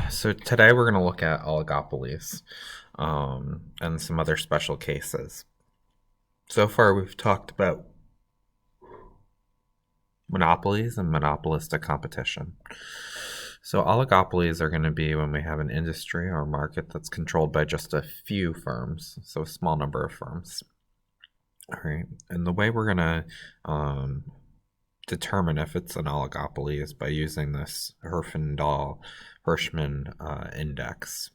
So today we're going to look at oligopolies and some other special cases. So far, we've talked about monopolies and monopolistic competition. So oligopolies are going to be when we have an industry or market that's controlled by just a few firms, so a small number of firms. All right, and the way we're going to determine if it's an oligopoly is by using this Herfindahl-Hirschman index.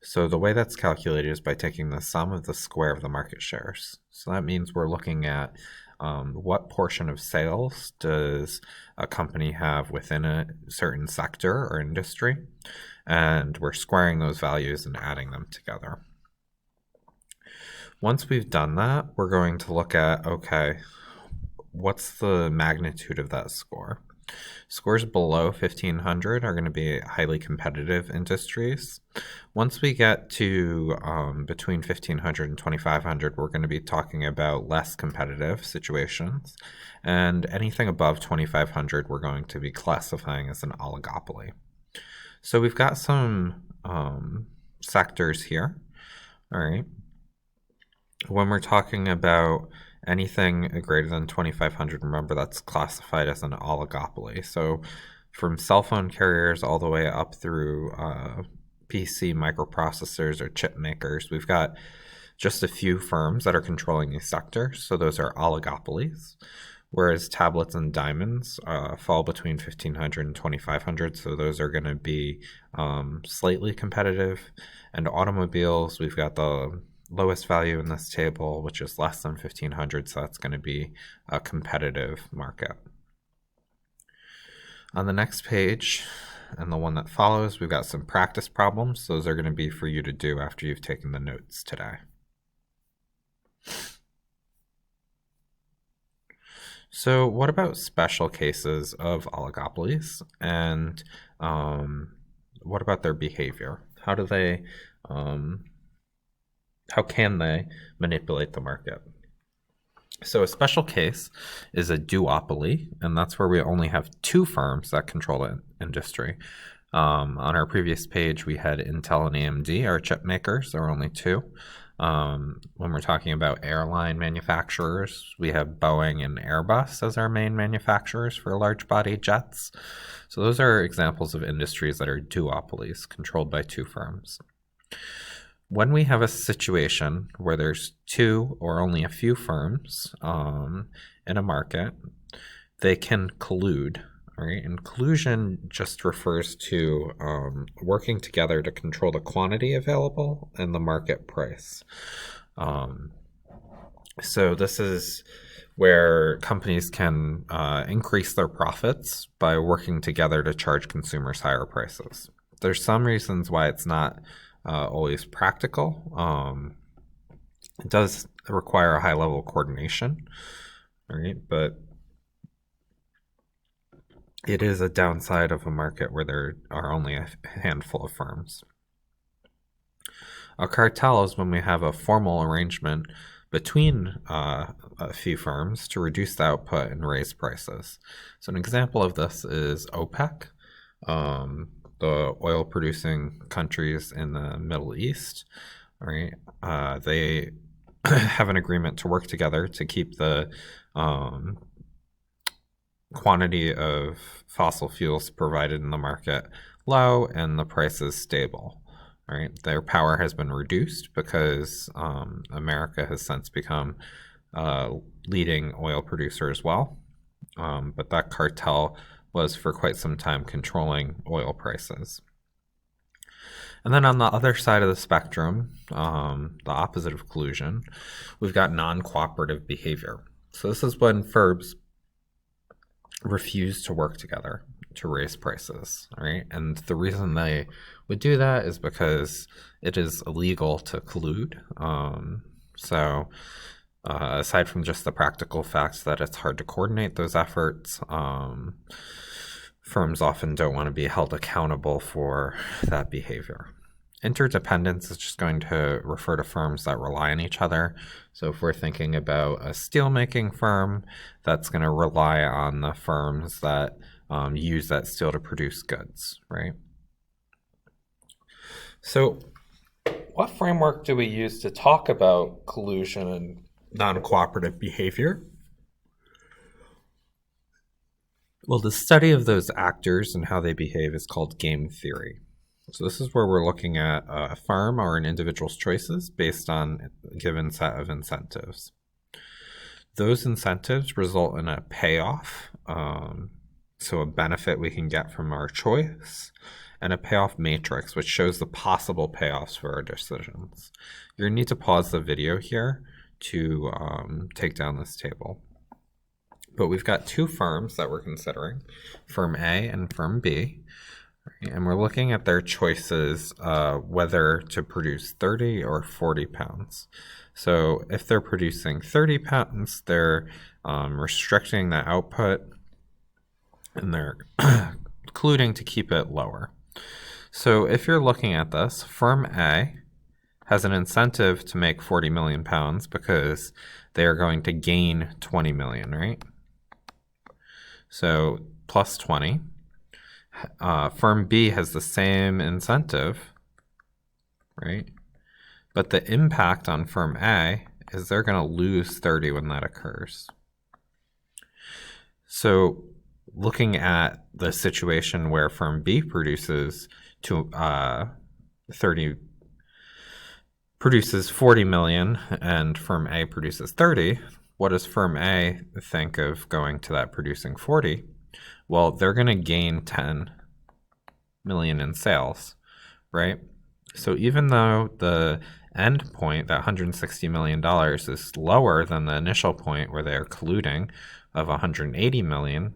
So the way that's calculated is by taking the sum of the square of the market shares. So that means we're looking at what portion of sales does a company have within a certain sector or industry, and we're squaring those values and adding them together. Once we've done that, we're going to look at, okay, what's the magnitude of that score? Scores below 1500 are going to be highly competitive industries. Once we get to between 1500 and 2500, we're going to be talking about less competitive situations. And anything above 2500, we're going to be classifying as an oligopoly. So we've got some sectors here. All right. When we're talking about anything greater than 2500, remember that's classified as an oligopoly. So from cell phone carriers all the way up through PC microprocessors or chip makers, we've got just a few firms that are controlling these sectors. So those are oligopolies. Whereas tablets and diamonds fall between 1500 and 2500, so those are going to be slightly competitive. And automobiles, we've got the lowest value in this table, which is less than 1500, so that's going to be a competitive market. On the next page, and the one that follows, we've got some practice problems. Those are going to be for you to do after you've taken the notes today. So what about special cases of oligopolies, and what about their behavior? How can they manipulate the market? So a special case is a duopoly, and that's where we only have two firms that control an industry. On our previous page, we had Intel and AMD, our chip makers. There are only two. When we're talking about airline manufacturers, we have Boeing and Airbus as our main manufacturers for large body jets. So those are examples of industries that are duopolies, controlled by two firms. When we have a situation where there's two or only a few firms in a market, they can collude. Right? And collusion just refers to working together to control the quantity available and the market price. So this is where companies can increase their profits by working together to charge consumers higher prices. There's some reasons why it's not always practical. It does require a high level of coordination, right? But it is a downside of a market where there are only a handful of firms. A cartel is when we have a formal arrangement between a few firms to reduce the output and raise prices. So an example of this is OPEC, the oil producing countries in the Middle East. Right? They have an agreement to work together to keep the quantity of fossil fuels provided in the market low and the prices stable. Right? Their power has been reduced because America has since become a leading oil producer as well. But that cartel was for quite some time controlling oil prices. And then on the other side of the spectrum, the opposite of collusion, we've got non-cooperative behavior. So this is when firms refuse to work together to raise prices, right? And the reason they would do that is because it is illegal to collude. Aside from just the practical facts that it's hard to coordinate those efforts, firms often don't want to be held accountable for that behavior. Interdependence is just going to refer to firms that rely on each other. So if we're thinking about a steelmaking firm, that's going to rely on the firms that use that steel to produce goods, right? So, what framework do we use to talk about collusion and non cooperative behavior? Well, the study of those actors and how they behave is called game theory. So, this is where we're looking at a firm or an individual's choices based on a given set of incentives. Those incentives result in a payoff, so a benefit we can get from our choice, and a payoff matrix, which shows the possible payoffs for our decisions. You're going to need to pause the video here to take down this table. But we've got two firms that we're considering, firm A and firm B, right? And we're looking at their choices, whether to produce 30 or 40 pounds. So if they're producing 30 pounds, they're restricting the output, and they're colluding to keep it lower. So if you're looking at this, firm A has an incentive to make 40 million pounds because they are going to gain 20 million, right? So plus 20. Firm B has the same incentive, right? But the impact on firm A is they're going to lose 30 when that occurs. So looking at the situation where firm B produces 40 million and firm A produces 30, what does firm A think of going to that producing 40? Well, they're going to gain 10 million in sales, right? So even though the end point, that $160 million, is lower than the initial point where they're colluding of 180 million,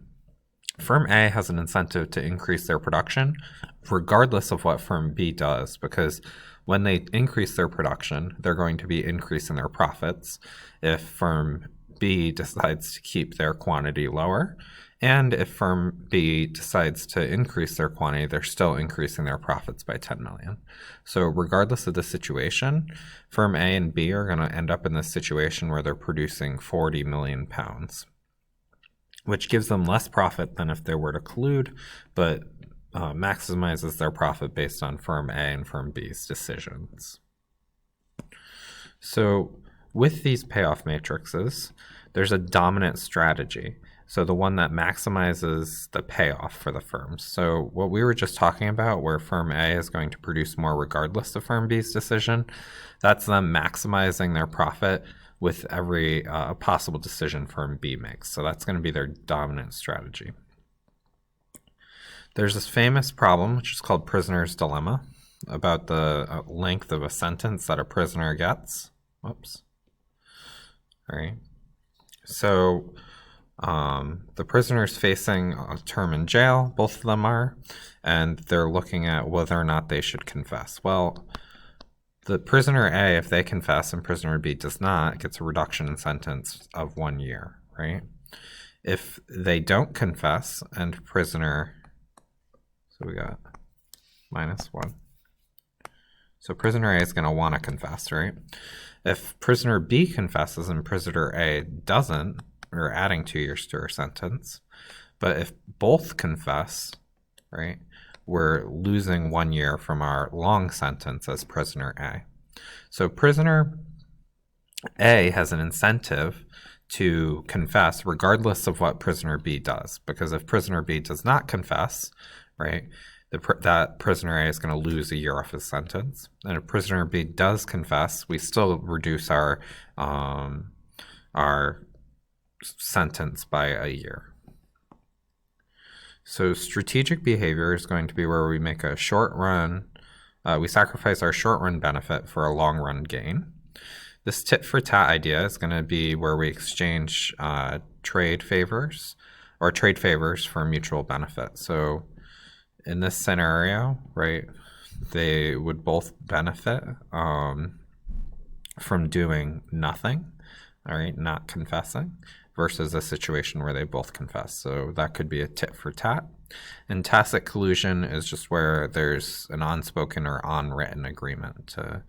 firm A has an incentive to increase their production regardless of what firm B does, because when they increase their production, they're going to be increasing their profits if firm B decides to keep their quantity lower. And if firm B decides to increase their quantity, they're still increasing their profits by 10 million. So regardless of the situation, firm A and B are going to end up in this situation where they're producing 40 million pounds, which gives them less profit than if they were to collude, but maximizes their profit based on firm A and firm B's decisions. So with these payoff matrices, there's a dominant strategy. So the one that maximizes the payoff for the firms. So what we were just talking about, where firm A is going to produce more regardless of firm B's decision, that's them maximizing their profit with every possible decision firm B makes. So that's going to be their dominant strategy. There's this famous problem, which is called prisoner's dilemma, about the length of a sentence that a prisoner gets. Whoops. All right. So the prisoner's facing a term in jail, both of them are, and they're looking at whether or not they should confess. Well, the prisoner A, if they confess and prisoner B does not, gets a reduction in sentence of 1 year, right? If they don't confess and prisoner, so we got -1. So prisoner A is going to want to confess, right? If prisoner B confesses and prisoner A doesn't, we're adding 2 years to our sentence. But if both confess, right, we're losing 1 year from our long sentence as prisoner A. So prisoner A has an incentive to confess regardless of what prisoner B does, because if prisoner B does not confess, right, that prisoner A is going to lose a year off his sentence. And if prisoner B does confess, we still reduce our sentence by a year. So strategic behavior is going to be where we make a short run, we sacrifice our short run benefit for a long run gain. This tit for tat idea is going to be where we exchange trade favors for mutual benefit. So in this scenario, right, they would both benefit from doing nothing, all right, not confessing, versus a situation where they both confess. So that could be a tit for tat. And tacit collusion is just where there's an unspoken or unwritten agreement to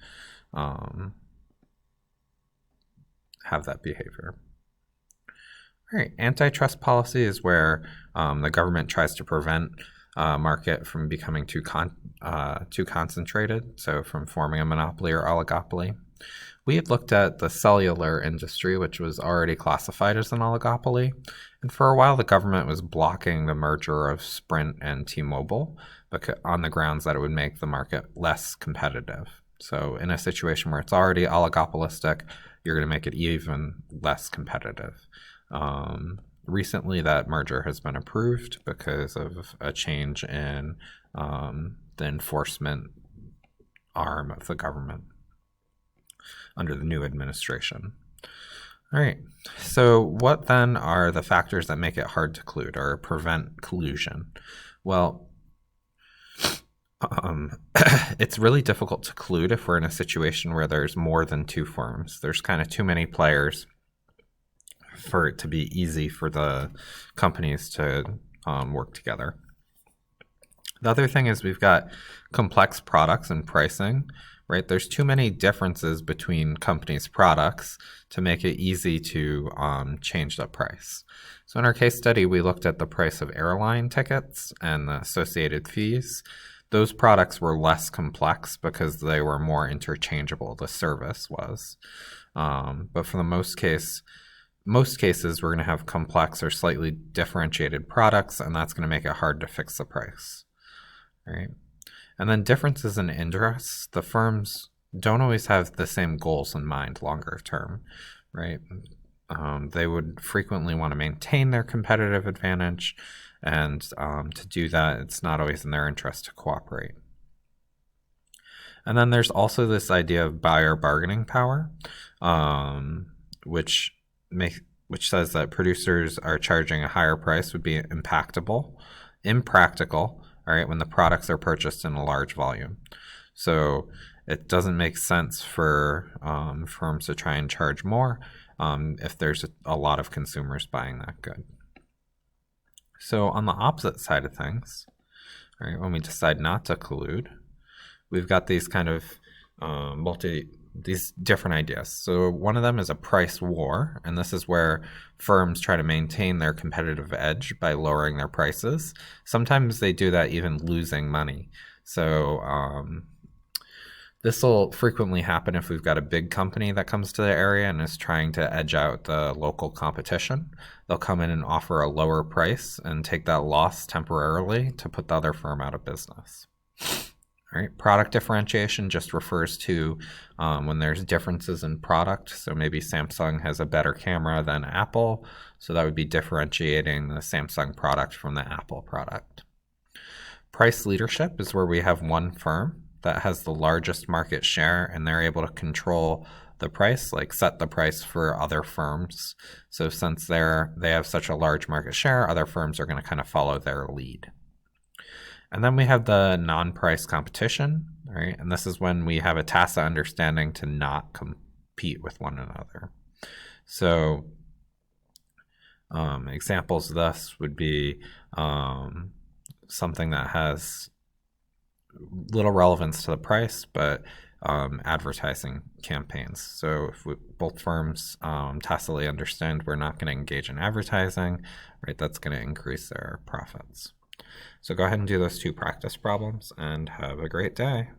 have that behavior. All right, antitrust policy is where the government tries to prevent market from becoming too concentrated, so from forming a monopoly or oligopoly. We had looked at the cellular industry, which was already classified as an oligopoly, and for a while the government was blocking the merger of Sprint and T-Mobile on the grounds that it would make the market less competitive. So in a situation where it's already oligopolistic, you're going to make it even less competitive. Recently, that merger has been approved because of a change in the enforcement arm of the government under the new administration. All right, so what then are the factors that make it hard to collude or prevent collusion? Well, it's really difficult to collude if we're in a situation where there's more than two firms. There's kind of too many players for it to be easy for the companies to work together. The other thing is we've got complex products and pricing, right? There's too many differences between companies' products to make it easy to change the price. So in our case study, we looked at the price of airline tickets and the associated fees. Those products were less complex because they were more interchangeable, the service was. But for the most cases, we're going to have complex or slightly differentiated products, and that's going to make it hard to fix the price, right? And then differences in interests. The firms don't always have the same goals in mind longer term, right? They would frequently want to maintain their competitive advantage, and to do that, it's not always in their interest to cooperate. And then there's also this idea of buyer bargaining power, which says that producers are charging a higher price would be impractical, all right, when the products are purchased in a large volume. So it doesn't make sense for firms to try and charge more if there's a lot of consumers buying that good. So on the opposite side of things, all right, when we decide not to collude, we've got these kind of these different ideas. So one of them is a price war, and this is where firms try to maintain their competitive edge by lowering their prices. Sometimes they do that even losing money. So this will frequently happen if we've got a big company that comes to the area and is trying to edge out the local competition. They'll come in and offer a lower price and take that loss temporarily to put the other firm out of business. All right, product differentiation just refers to when there's differences in product. So maybe Samsung has a better camera than Apple, so that would be differentiating the Samsung product from the Apple product. Price leadership is where we have one firm that has the largest market share and they're able to control the price, like set the price for other firms. So since they have such a large market share, other firms are going to kind of follow their lead. And then we have the non-price competition, right? And this is when we have a tacit understanding to not compete with one another. So examples of this would be something that has little relevance to the price, but advertising campaigns. So if both firms tacitly understand we're not going to engage in advertising, right, that's going to increase their profits. So go ahead and do those two practice problems and have a great day.